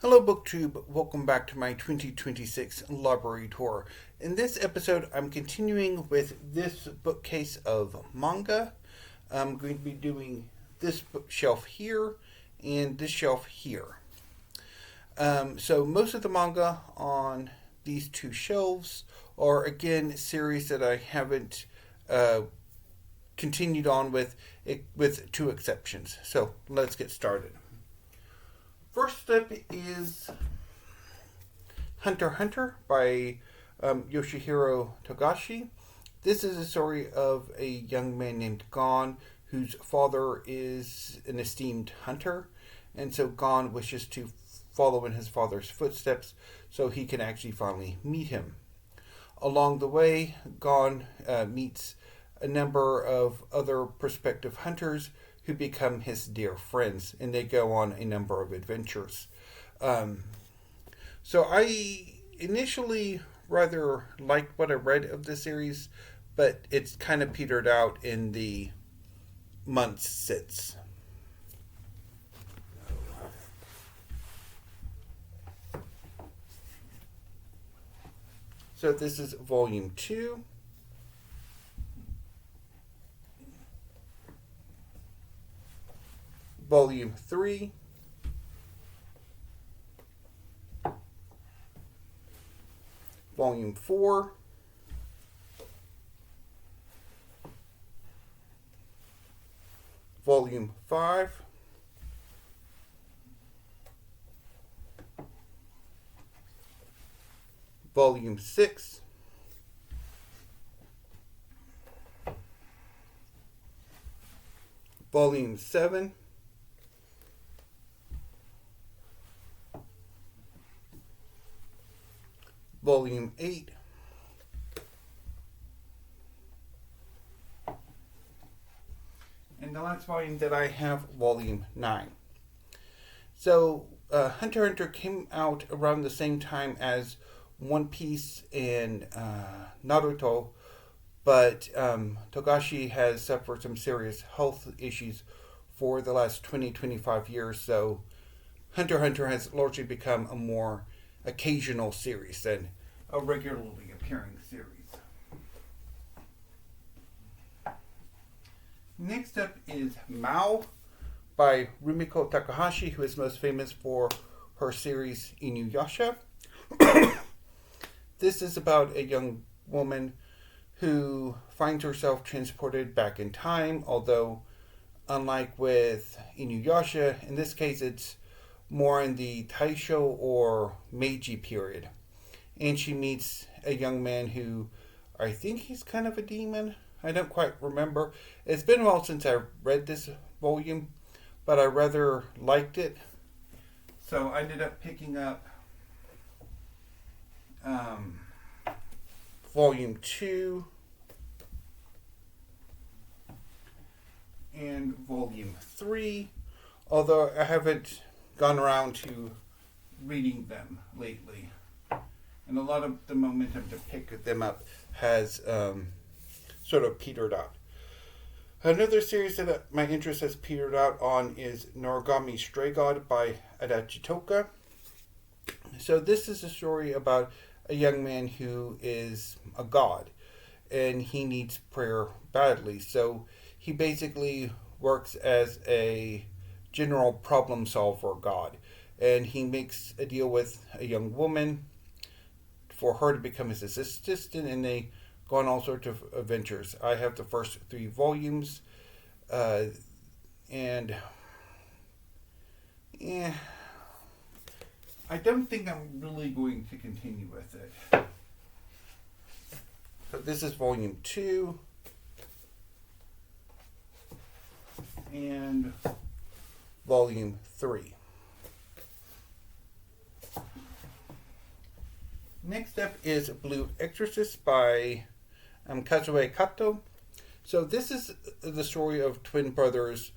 Hello BookTube, welcome back to my 2026 library tour. In this episode, I'm continuing with this bookcase of manga. I'm going to be doing this bookshelf here and this shelf here. So most of the manga on these two shelves are again series that I haven't continued on with two exceptions. So let's get started. First up is Hunter x Hunter by Yoshihiro Togashi. This is a story of a young man named Gon whose father is an esteemed hunter, and so Gon wishes to follow in his father's footsteps so he can actually finally meet him. Along the way, Gon meets a number of other prospective hunters who become his dear friends, and they go on a number of adventures. So I initially rather liked what I read of the series, but it's kind of petered out in the months since. So this is volume 2. Volume 3, Volume 4, Volume 5, Volume 6, Volume 7, Volume 8, and the last volume that I have, Volume 9. So, Hunter x Hunter came out around the same time as One Piece and Naruto, but Togashi has suffered some serious health issues for the last 20-25 years, so Hunter x Hunter has largely become a more occasional series than a regularly appearing series. Next up is Mao by Rumiko Takahashi, who is most famous for her series Inuyasha. This is about a young woman who finds herself transported back in time, although unlike with Inuyasha, in this case it's more in the Taisho or Meiji period. And she meets a young man who, I think he's kind of a demon. I don't quite remember. It's been a while since I read this volume, but I rather liked it. So I ended up picking up Volume 2 and Volume 3, although I haven't gone around to reading them lately, and a lot of the momentum to pick them up has sort of petered out. Another series that my interest has petered out on is Noragami Stray God by Adachi Toka. So this is a story about a young man who is a god, and he needs prayer badly, so he basically works as a general problem solver god, and he makes a deal with a young woman for her to become his assistant, and they go on all sorts of adventures. I have the first 3 volumes, and yeah, I don't think I'm really going to continue with it. So this is volume 2 and volume 3. Next up is Blue Exorcist by Kazue Kato. So this is the story of twin brothers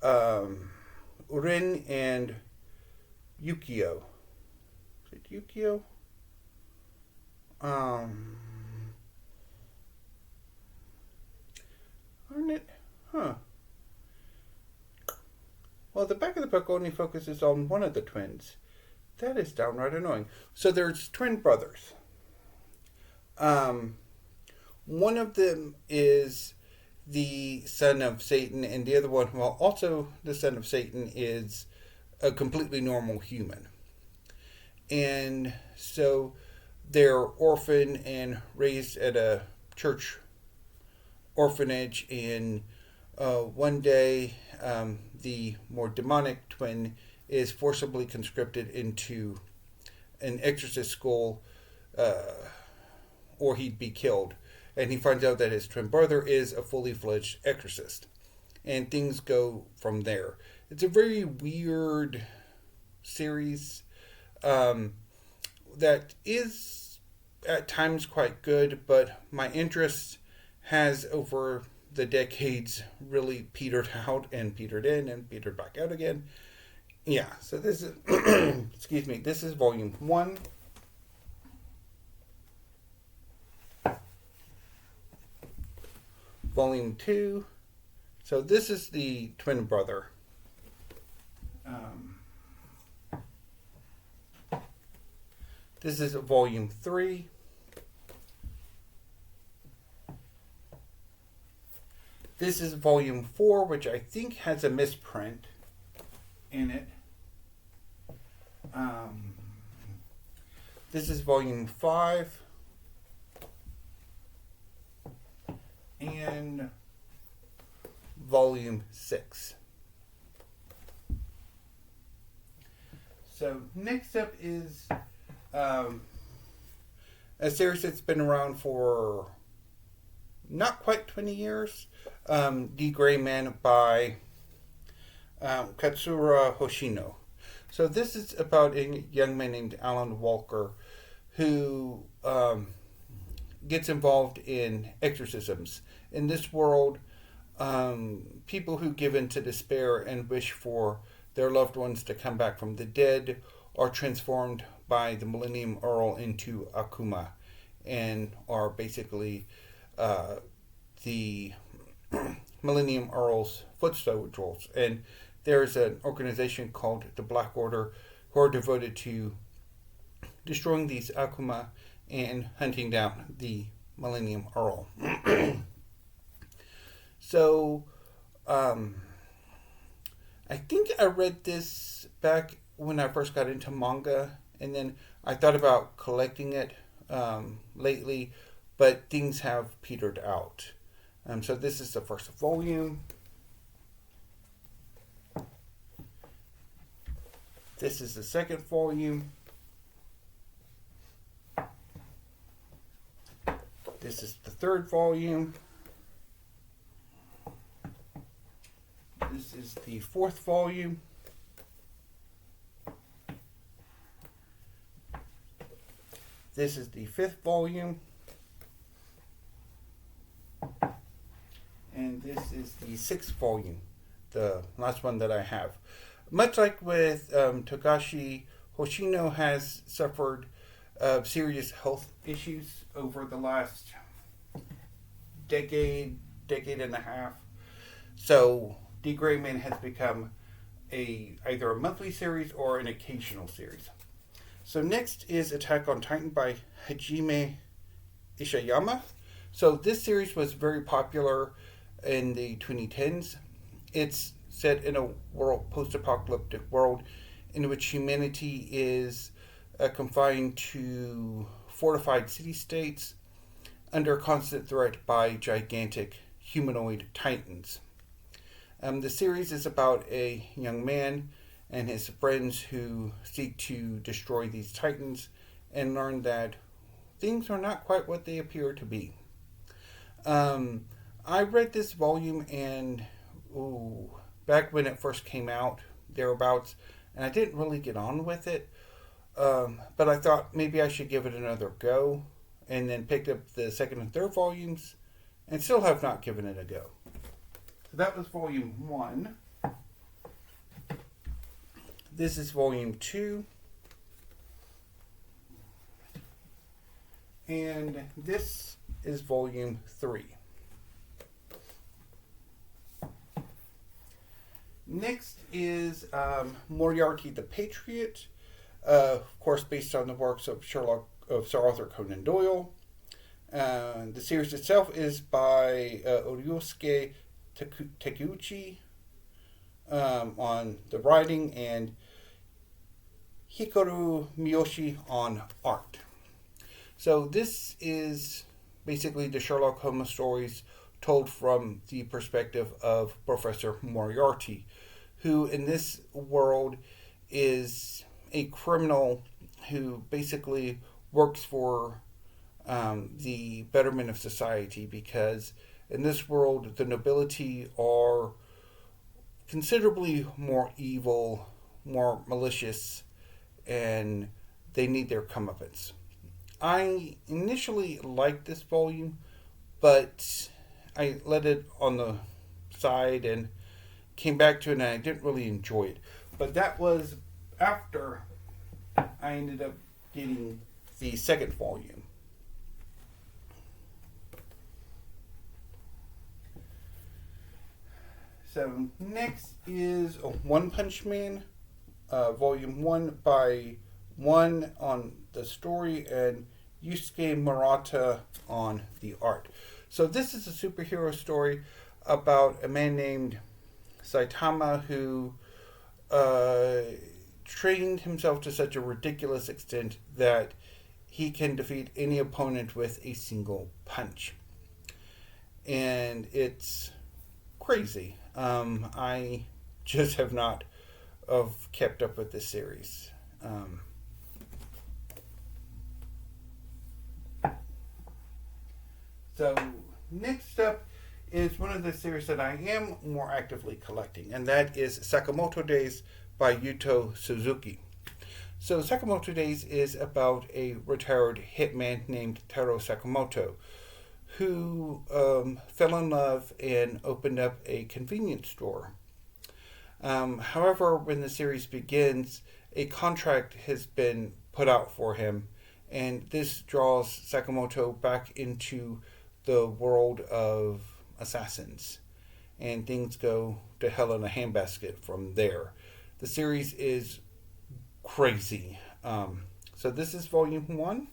Urin and Yukio. Is it Yukio? Aren't it? Huh. Well, the back of the book only focuses on one of the twins. That is downright annoying. So there's twin brothers. Um, One of them is the son of Satan, and the other one, well, also the son of Satan, is a completely normal human. And so they're orphaned and raised at a church orphanage. And one day, the more demonic twin is forcibly conscripted into an exorcist school, or he'd be killed. And he finds out that his twin brother is a fully fledged exorcist. And things go from there. It's a very weird series that is at times quite good, but my interest has over the decades really petered out and petered in and petered back out again. Yeah, so this is, excuse me, this is volume 1. Volume 2. So this is the twin brother. This is volume 3. This is volume 4, which I think has a misprint in it. This is volume 5. And volume 6. So next up is a series that's been around for not quite 20 years. The Gray Man by Katsura Hoshino. So this is about a young man named Alan Walker who gets involved in exorcisms. In this world, people who give in to despair and wish for their loved ones to come back from the dead are transformed by the Millennium Earl into Akuma and are basically the Millennium Earl's foot soldiers. And there's an organization called the Black Order who are devoted to destroying these Akuma and hunting down the Millennium Earl. So, I think I read this back when I first got into manga, and then I thought about collecting it lately, but things have petered out. So this is the first volume. This is the second volume. This is the third volume. This is the fourth volume. This is the fifth volume. And this is the sixth volume, the last one that I have. Much like with Togashi, Hoshino has suffered serious health issues over the last decade and a half. So The Gray Man has become either a monthly series or an occasional series. So next is Attack on Titan by Hajime Ishiyama. So this series was very popular in the 2010s. It's set in a post-apocalyptic world in which humanity is confined to fortified city-states under constant threat by gigantic humanoid titans. The series is about a young man and his friends who seek to destroy these titans and learn that things are not quite what they appear to be. I read this volume and back when it first came out, thereabouts, and I didn't really get on with it. But I thought maybe I should give it another go, and then picked up the second and third volumes, and still have not given it a go. So that was volume 1. This is volume 2. And this is volume 3. Next is Moriarty the Patriot. of course, based on the works of Sir Arthur Conan Doyle. The series itself is by Oryosuke Takeuchi on the writing and Hikaru Miyoshi on art. So this is basically the Sherlock Holmes stories told from the perspective of Professor Moriarty, who in this world is a criminal who basically works for the betterment of society, because in this world the nobility are considerably more evil, more malicious, and they need their comeuppance. I initially liked this volume, but I let it on the side and came back to it, and I didn't really enjoy it. But that was after I ended up getting the second volume. So next is One Punch Man, Volume 1 by One on the story and Yusuke Murata on the art. So this is a superhero story about a man named Saitama who trained himself to such a ridiculous extent that he can defeat any opponent with a single punch. And it's crazy. I just have not kept up with this series. So next up is one of the series that I am more actively collecting, and that is Sakamoto Days by Yuto Suzuki. So Sakamoto Days is about a retired hitman named Taro Sakamoto, who fell in love and opened up a convenience store. However, when the series begins, a contract has been put out for him, and this draws Sakamoto back into the world of assassins, and things go to hell in a handbasket from there. The series is crazy. So this is volume 1.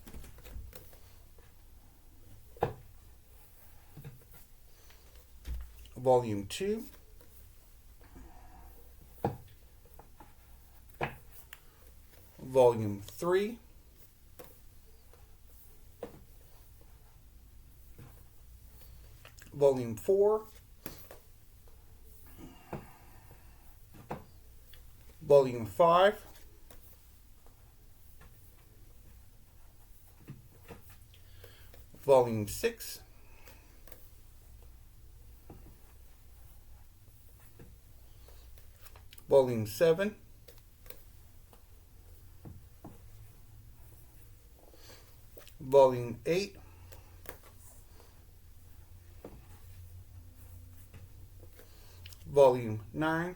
Volume 2. Volume 3. Volume 4. Volume 5. Volume 6. Volume 7. Volume 8. Volume 9.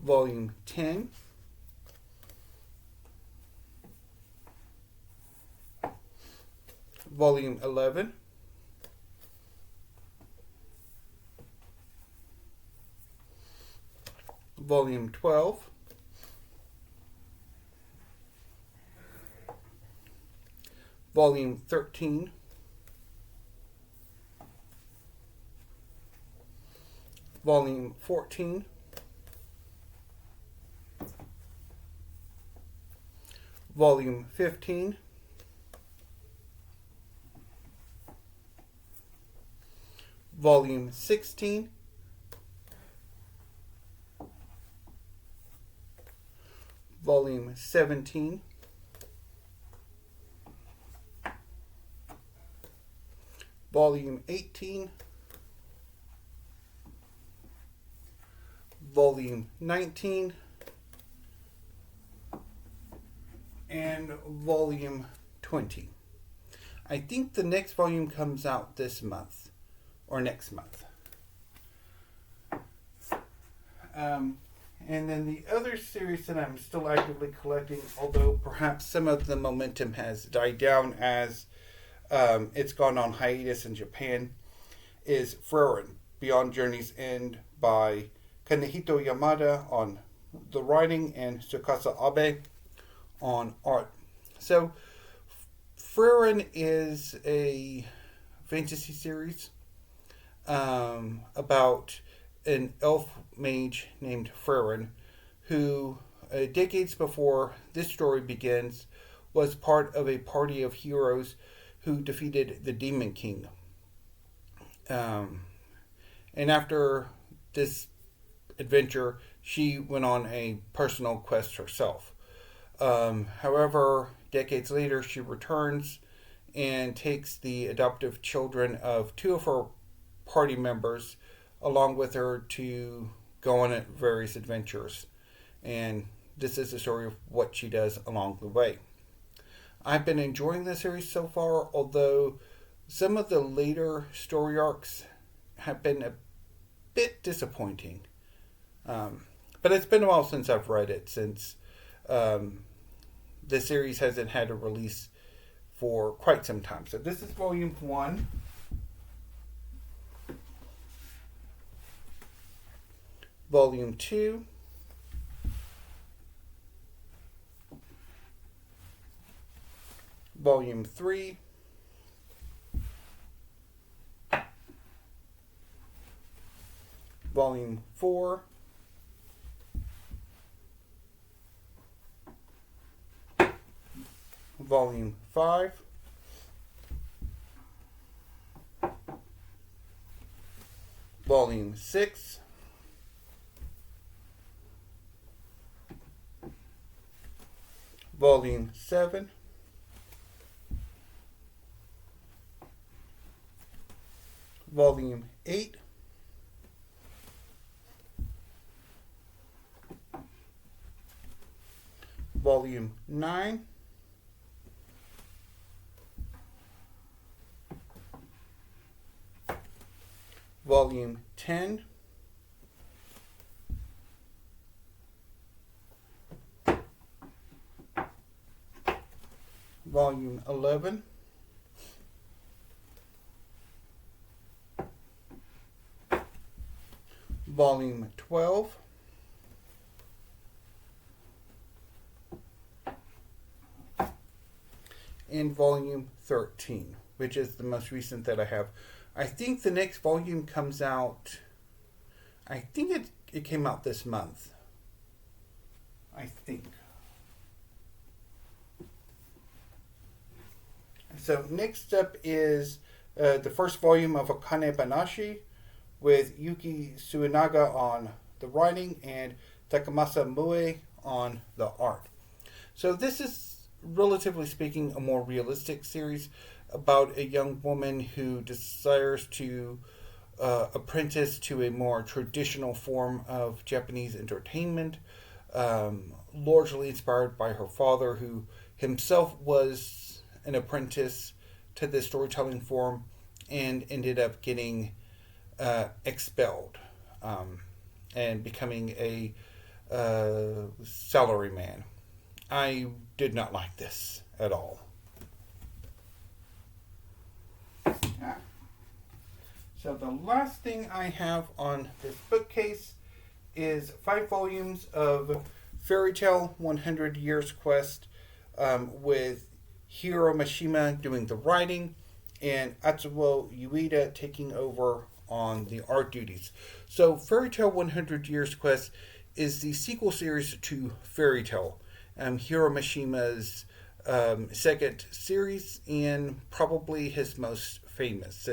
Volume 10. Volume 11. Volume 12. Volume 13. Volume 14. Volume 15. Volume 16. Volume 17. Volume 18. Volume 19. And Volume 20. I think the next volume comes out this month or next month. And then the other series that I'm still actively collecting, although perhaps some of the momentum has died down as it's gone on hiatus in Japan, is Frieren, Beyond Journey's End by Kanehito Yamada on the writing, and Tsukasa Abe on art. So, Frieren is a fantasy series about an elf mage named Frieren who, decades before this story begins, was part of a party of heroes who defeated the Demon King. And after this adventure, she went on a personal quest herself. However, decades later, she returns and takes the adoptive children of two of her party members along with her to go on various adventures. And this is the story of what she does along the way. I've been enjoying the series so far, although some of the later story arcs have been a bit disappointing. But it's been a while since I've read it, since the series hasn't had a release for quite some time. So this is volume 1. Volume 2. Volume 3. Volume 4. Volume 5. Volume 6. Volume 7. Volume 8. Volume 9. Volume 10. Volume 11. Volume 12. And Volume 13, which is the most recent that I have. I think the next volume comes out, I think it came out this month. I think. So next up is the first volume of Akane Banashi with Yuki Suenaga on the writing and Takamasa Mue on the art. So this is, relatively speaking, a more realistic series about a young woman who desires to apprentice to a more traditional form of Japanese entertainment, largely inspired by her father, who himself was an apprentice to this storytelling form and ended up getting expelled and becoming a salaryman. I did not like this at all. So the last thing I have on this bookcase is 5 volumes of Fairy Tale 100 Years Quest, with Hiro Mishima doing the writing and Atsuo Ueda taking over on the art duties. So Fairy Tale 100 Years Quest is the sequel series to Fairy Tale, Hiro Mishima's second series, and probably his most famous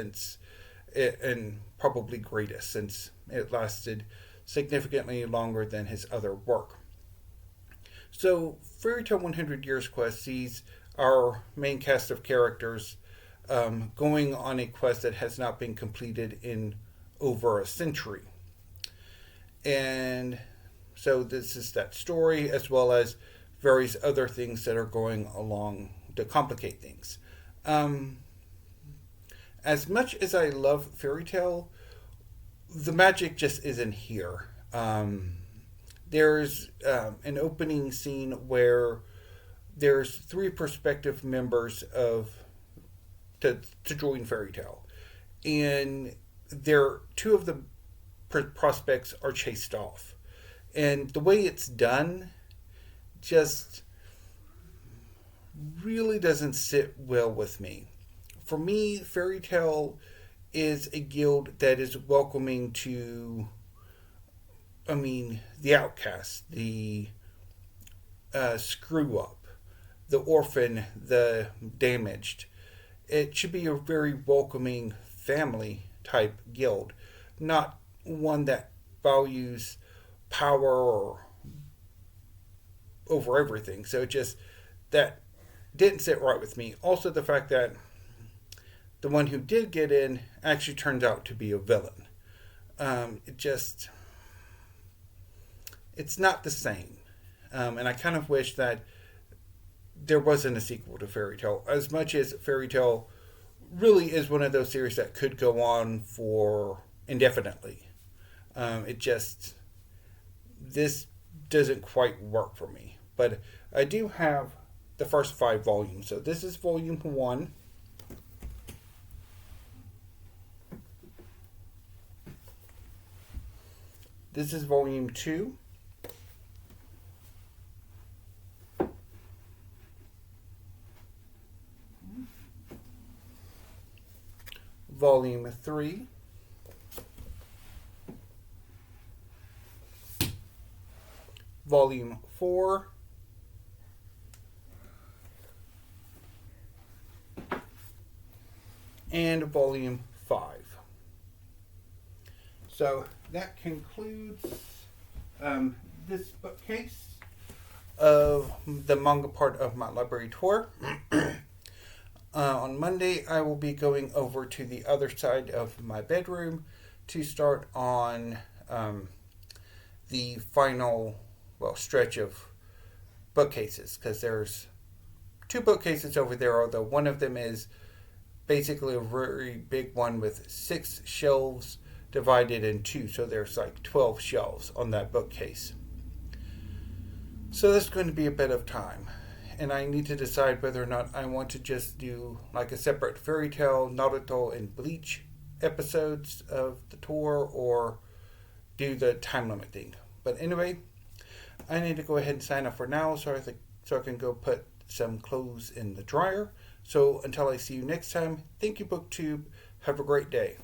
and probably greatest, since it lasted significantly longer than his other work. So Fairy Tale 100 Years Quest sees our main cast of characters going on a quest that has not been completed in over a century. And so this is that story, as well as various other things that are going along to complicate things. As much as I love Fairy Tale, the magic just isn't here. There's an opening scene where there's 3 prospective members to join Fairy Tale, and 2 of the prospects are chased off. And the way it's done just really doesn't sit well with me. For me, Fairy Tale is a guild that is welcoming to, the outcast, the screw up, the orphan, the damaged. It should be a very welcoming family type guild, not one that values power or over everything. So it just that didn't sit right with me. Also, the fact that the one who did get in actually turns out to be a villain. It just it's not the same, and I kind of wish that there wasn't a sequel to Fairy Tale. As much as Fairy Tale really is one of those series that could go on for indefinitely, it just this doesn't quite work for me. But I do have the first 5 volumes. So this is volume 1. This is volume 2. Volume 3. Volume 4. And volume 5. So that concludes this bookcase of the manga part of my library tour. On Monday, I will be going over to the other side of my bedroom to start on the final, stretch of bookcases, because there's 2 bookcases over there, although one of them is basically a very big one with 6 shelves divided in 2, so there's like 12 shelves on that bookcase. So that's going to be a bit of time, and I need to decide whether or not I want to just do like a separate Fairy Tale, Naruto, and Bleach episodes of the tour, or do the time limit thing. But anyway, I need to go ahead and sign up for now so I can go put some clothes in the dryer. So until I see you next time, thank you, BookTube. Have a great day.